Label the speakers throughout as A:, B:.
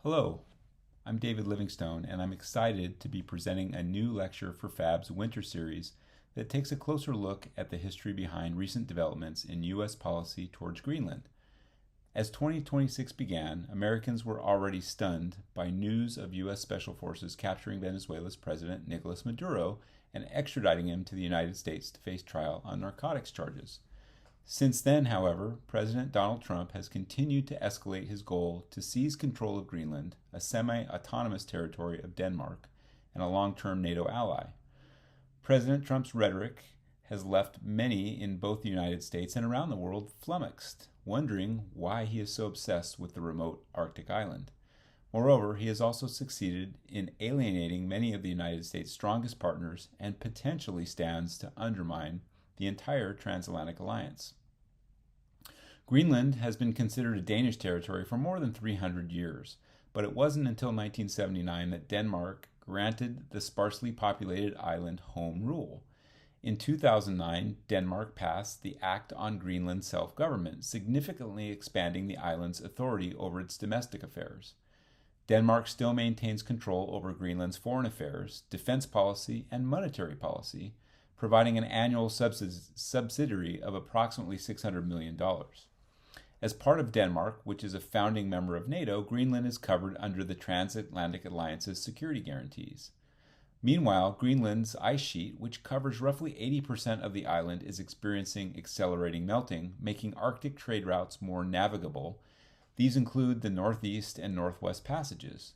A: Hello, I'm David Livingstone, and I'm excited to be presenting a new lecture for FAB's winter series that takes a closer look at the history behind recent developments in U.S. policy towards Greenland. As 2026 began, Americans were already stunned by news of U.S. Special Forces capturing Venezuela's President Nicolas Maduro and extraditing him to the United States to face trial on narcotics charges. Since then, however, President Donald Trump has continued to escalate his goal to seize control of Greenland, a semi-autonomous territory of Denmark and a long-term NATO ally. President Trump's rhetoric has left many in both the United States and around the world flummoxed, wondering why he is so obsessed with the remote Arctic island. Moreover, he has also succeeded in alienating many of the United States' strongest partners and potentially stands to undermine the entire transatlantic alliance. Greenland has been considered a Danish territory for more than 300 years, but it wasn't until 1979 that Denmark granted the sparsely populated island home rule. In 2009, Denmark passed the Act on Greenland Self-Government, significantly expanding the island's authority over its domestic affairs. Denmark still maintains control over Greenland's foreign affairs, defense policy, and monetary policy, providing an annual subsidiary of approximately $600 million. As part of Denmark, which is a founding member of NATO, Greenland is covered under the Transatlantic Alliance's security guarantees. Meanwhile, Greenland's ice sheet, which covers roughly 80% of the island, is experiencing accelerating melting, making Arctic trade routes more navigable. These include the Northeast and Northwest passages.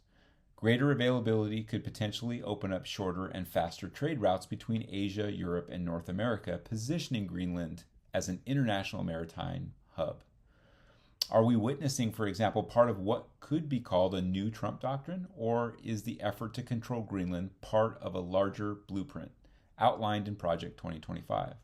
A: Greater availability could potentially open up shorter and faster trade routes between Asia, Europe, and North America, positioning Greenland as an international maritime hub. Are we witnessing, for example, part of what could be called a new Trump doctrine, or is the effort to control Greenland part of a larger blueprint outlined in Project 2025?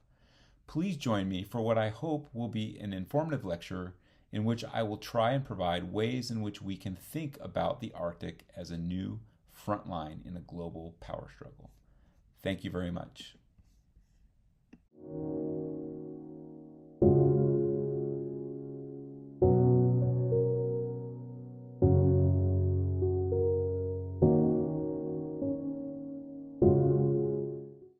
A: Please join me for what I hope will be an informative lecture in which I will try and provide ways in which we can think about the Arctic as a new front line in a global power struggle. Thank you very much.